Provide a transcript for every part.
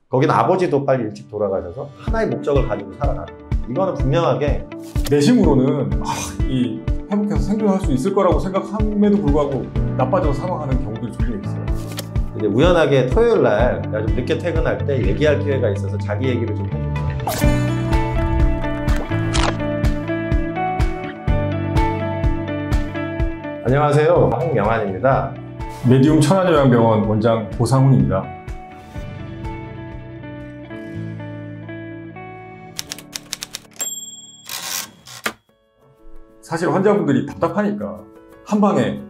거긴 아버지도 빨리 일찍 돌아가셔서 하나의 목적을 가지고 살아가는 거예요. 이거는 분명하게 내심으로는 이 회복해서 생존할 수 있을 거라고 생각함에도 불구하고 나빠져서 사망하는 경우들이 종종 있어요. 이제 우연하게 토요일 날 내가 좀 늦게 퇴근할 때 얘기할 기회가 있어서 자기 얘기를 좀 해줄게요. 안녕하세요, 홍명환입니다. 메디움 천안요양병원 원장 고상훈입니다. 사실 환자분들이 답답하니까 한방에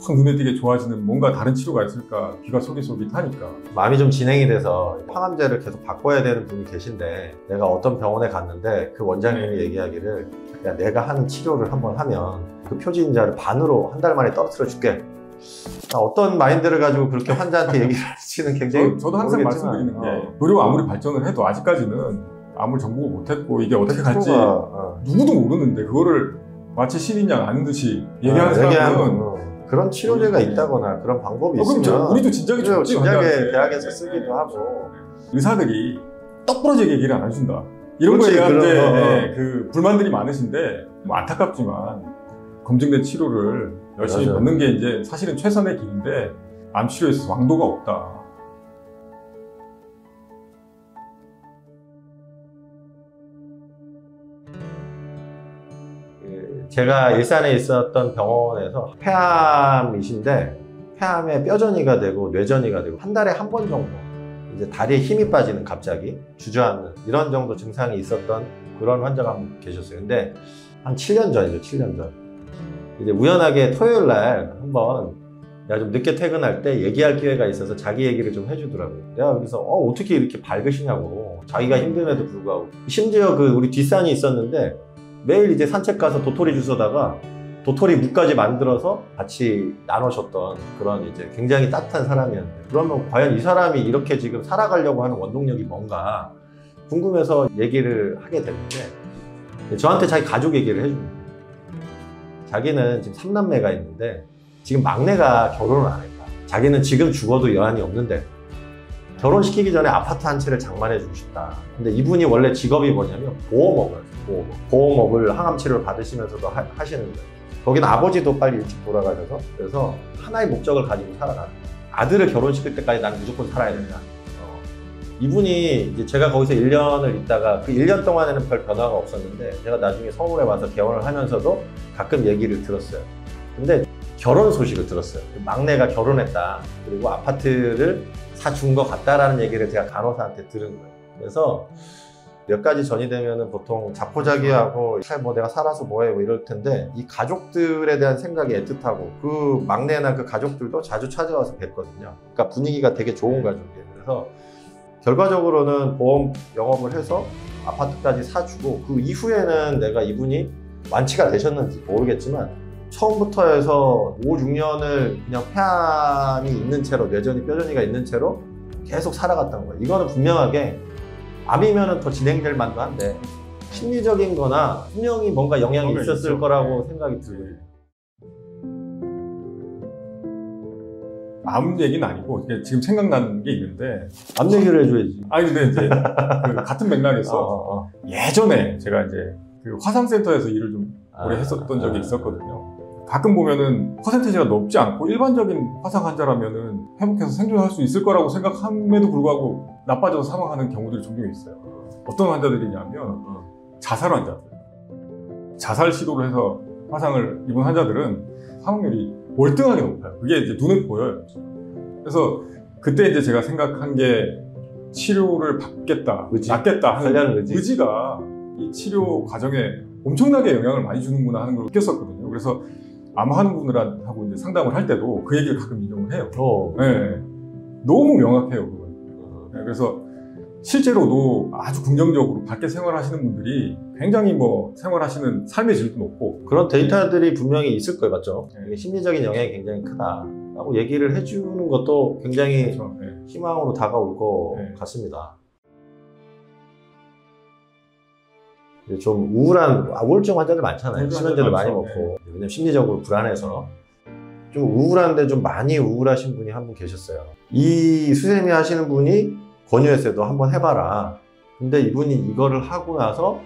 확 눈에 띄게 좋아지는 뭔가 다른 치료가 있을까 귀가 솔깃솔깃하니까 마음이 좀 진행이 돼서 항암제를 계속 바꿔야 되는 분이 계신데, 내가 어떤 병원에 갔는데 그 원장님이 얘기하기를, 야, 내가 하는 치료를 한번 하면 그 표지인자를 반으로 한 달 만에 떨어뜨려 줄게. 어떤 마인드를 가지고 그렇게 환자한테 얘기를 하시는 굉장히 저도 항상 말씀드리는 게 의료가 아무리 발전을 해도 아직까지는 아무리 정보가 못했고 이게 어떻게 갈지 누구도 모르는데 그거를 마치 신인 양 아는 듯이 얘기하는 사람은 그런 치료제가 있다거나 그런 방법이 있으면 그럼 우리도 진작에 줬지. 진작에 대학에서 쓰기도 하고. 의사들이 똑부러지게 얘기를 안 해준다 이런 거에 대한 그 불만들이 많으신데, 뭐 안타깝지만 검증된 치료를 열심히 받는 게 이제 사실은 최선의 길인데 암 치료에 있어서 왕도가 없다. 제가 일산에 있었던 병원에서 폐암이신데, 폐암에 뼈전이가 되고 뇌전이가 되고 한 달에 한 번 정도 이제 다리에 힘이 빠지는, 갑자기 주저앉는 이런 정도 증상이 있었던 그런 환자가 한 분 계셨어요. 근데 한 7년 전이죠. 7년 전 이제 우연하게 토요일 날 한번 내가 좀 늦게 퇴근할 때 얘기할 기회가 있어서 자기 얘기를 좀 해주더라고요. 내가 그래서 어떻게 이렇게 밝으시냐고, 자기가 힘듦에도 불구하고. 심지어 그 우리 뒷산이 있었는데 매일 이제 산책 가서 도토리 주워다가 도토리 묵까지 만들어서 같이 나누셨던 그런 이제 굉장히 따뜻한 사람이었는데, 그러면 과연 이 사람이 이렇게 지금 살아가려고 하는 원동력이 뭔가 궁금해서 얘기를 하게 됐는데, 저한테 자기 가족 얘기를 해줍니다. 자기는 지금 3남매가 있는데 지금 막내가 결혼을 안 했다. 자기는 지금 죽어도 여한이 없는데 결혼시키기 전에 아파트 한 채를 장만해주고 싶다. 근데 이분이 원래 직업이 뭐냐면 보험업을 항암 치료를 받으시면서도 하시는 거예요. 거기는 아버지도 빨리 일찍 돌아가셔서, 그래서 하나의 목적을 가지고 살아가는 거예요. 아들을 결혼시킬 때까지 나는 무조건 살아야 된다. 이분이 이제 제가 거기서 1년을 있다가 그 1년 동안에는 별 변화가 없었는데, 제가 나중에 서울에 와서 개원을 하면서도 가끔 얘기를 들었어요. 근데 결혼 소식을 들었어요. 막내가 결혼했다. 그리고 아파트를 사준 것 같다라는 얘기를 제가 간호사한테 들은 거예요. 그래서 몇 가지 전이 되면은 보통 자포자기하고 뭐 내가 살아서 뭐해 뭐 이럴 텐데, 이 가족들에 대한 생각이 애틋하고, 그 막내나 그 가족들도 자주 찾아와서 뵀거든요. 그러니까 분위기가 되게 좋은 가족이에요. 그래서 결과적으로는 보험 영업을 해서 아파트까지 사주고, 그 이후에는 내가 이분이 완치가 되셨는지 모르겠지만 처음부터 해서 5, 6년을 그냥 폐암이 있는 채로, 뇌전이 뼈전이가 있는 채로 계속 살아갔던 거예요. 이거는 분명하게 암이면은 더 진행될 만도 한데 심리적인 거나 분명히 뭔가 영향이 있었을 거라고 생각이 들어요. 암 얘기는 아니고 지금 생각나는 게 있는데, 암 얘기를 해줘야지. 아니 근데 이제 그 같은 맥락에서 예전에 제가 이제 그 화상센터에서 일을 좀 오래 했었던 적이 있었거든요. 가끔 보면은 퍼센티지가 높지 않고 일반적인 화상 환자라면은 회복해서 생존할 수 있을 거라고 생각함에도 불구하고 나빠져서 사망하는 경우들이 종종 있어요. 어떤 환자들이냐면 자살 환자들. 자살 시도를 해서 화상을 입은 환자들은 사망률이 월등하게 높아요. 그게 이제 눈에 보여요. 그래서 그때 이제 제가 생각한 게, 치료를 받겠다, 낫겠다 하는 의지가 이 치료 과정에 엄청나게 영향을 많이 주는구나 하는 걸 느꼈었거든요. 그래서 암 하는 분들하고 이제 상담을 할 때도 그 얘기를 가끔 인용을 해요. 네. 너무 명확해요, 그건. 네, 그래서 실제로도 아주 긍정적으로 밖에 생활하시는 분들이 굉장히 뭐 생활하시는 삶의 질도 높고, 그런 데이터들이 분명히 있을 거예요. 맞죠? 네. 심리적인 영향이 굉장히 크다라고 얘기를 해주는 것도 굉장히 그렇죠. 네. 희망으로 다가올 것 같습니다. 좀 우울한, 우울증 환자들 많잖아요. 수면제를 많이 먹고. 왜냐면 심리적으로 불안해서. 좀 우울한데 좀 많이 우울하신 분이 한 분 계셨어요. 이 수세미 하시는 분이 권유했어요. 너 한번 해봐라. 근데 이분이 이거를 하고 나서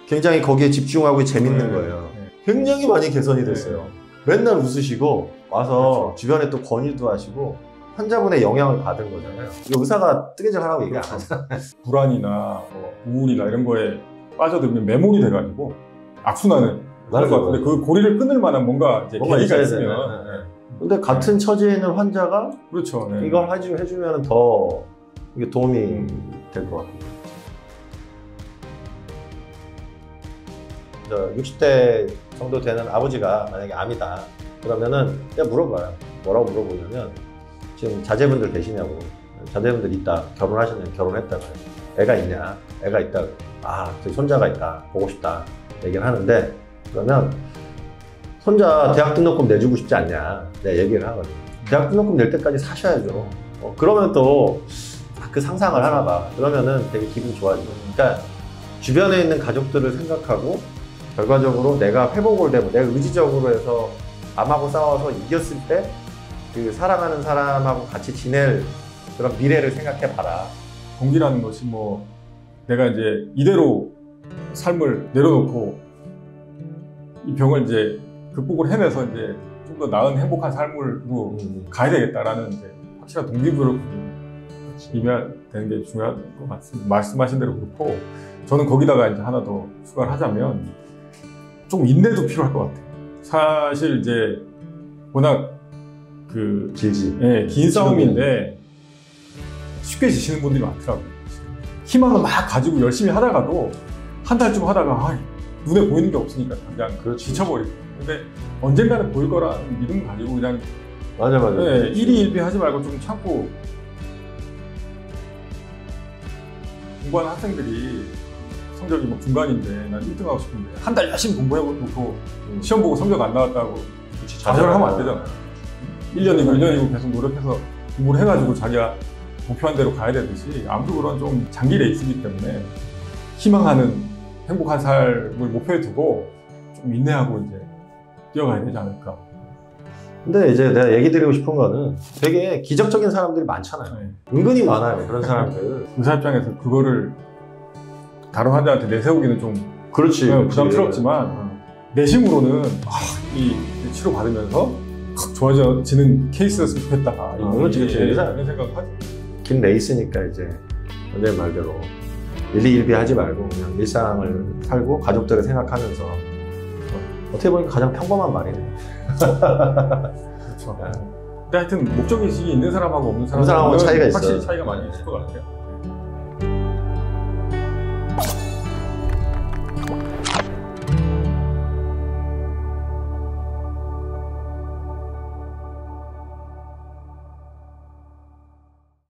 굉장히 거기에 집중하고 재밌는 거예요. 굉장히 많이 개선이 됐어요. 맨날 웃으시고 와서 주변에 또 권유도 하시고 환자분의 영향을 받은 거잖아요. 이거 의사가 뜨개질 하라고 얘기 안 하잖아요. 불안이나 뭐 우울이나 이런 거에 빠져들면 메모리 돼가지고 악순환을 하는 것 같은데 그 고리를 끊을 만한 뭔가 이제 계기가 있으면. 근데 같은 처지에 있는 환자가 그렇죠. 이걸 해주면 더 이게 도움이 될 것 같고. 60대 정도 되는 아버지가 만약에 암이다 그러면은 그냥 물어봐요. 뭐라고 물어보냐면 지금 자제분들 계시냐고. 자제분들 있다. 결혼하셨냐면 결혼했다고요. 애가 있냐? 애가 있다. 아, 저기 손자가 있다. 보고 싶다. 얘기를 하는데 그러면 손자 대학 등록금 내주고 싶지 않냐? 내가 얘기를 하거든요. 대학 등록금 낼 때까지 사셔야죠. 그러면 또 그 상상을 하나 봐. 그러면은 되게 기분 좋아지고. 그러니까 주변에 있는 가족들을 생각하고 결과적으로 내가 회복을 되고 내가 의지적으로 해서 암하고 싸워서 이겼을 때 그 사랑하는 사람하고 같이 지낼 그런 미래를 생각해 봐라. 동기라는 것이 뭐 내가 이제 이대로 삶을 내려놓고 이 병을 이제 극복을 해내서 이제 좀 더 나은 행복한 삶으로 가야 되겠다라는 이제 확실한 동기부여를 이해되는 게 중요한 것 같습니다. 말씀하신 대로 그렇고 저는 거기다가 이제 하나 더 추가를 하자면 좀 인내도 필요할 것 같아요. 사실 이제 워낙 그 길지. 예, 긴 싸움인데 쉽게 지시는 분들이 많더라고요. 희망을 막 가지고 열심히 하다가도 한 달쯤 하다가 눈에 보이는 게 없으니까 당장 지쳐버리고. 근데 언젠가는 보일 거라는 믿음 가지고 그냥 맞아. 예, 일희일비하지 말고 좀 참고 공부하는 학생들이 성적이 뭐 중간인데 난 1등 하고 싶은데 한 달 열심히 공부해놓고 시험 보고 성적 안 나왔다고 좌절을 하면 안 되잖아. 1년이고 2년이고 계속 노력해서 공부를 해가지고 자기가 목표한 대로 가야 되듯이 아무도 그런 좀 장기 레이스이기 때문에 희망하는 행복한 삶을 목표에 두고 좀 인내하고 이제 뛰어가야 되지 않을까. 근데 이제 내가 얘기 드리고 싶은 거는 되게 기적적인 사람들이 많잖아요. 은근히 많아요. 그런 사람들. 의사 입장에서 그거를 다른 환자한테 내세우기는 좀 그렇지. 부담스럽지만 내심으로는 이 치료 받으면서 확 좋아지는 케이스였으면 좋겠다. 그렇지. 이런 생각을 하죠. 긴 레이스니까 이제 원장님 말대로 일희일비하지 말고 그냥 일상을 살고 가족들을 생각하면서 어떻게 보니까 가장 평범한 말이네. 그렇죠. 근데 하여튼 목적의식이 있는 사람하고 없는 사람하고 차이가 있어요. 확실히 차이가 많이 있을 것 같아요.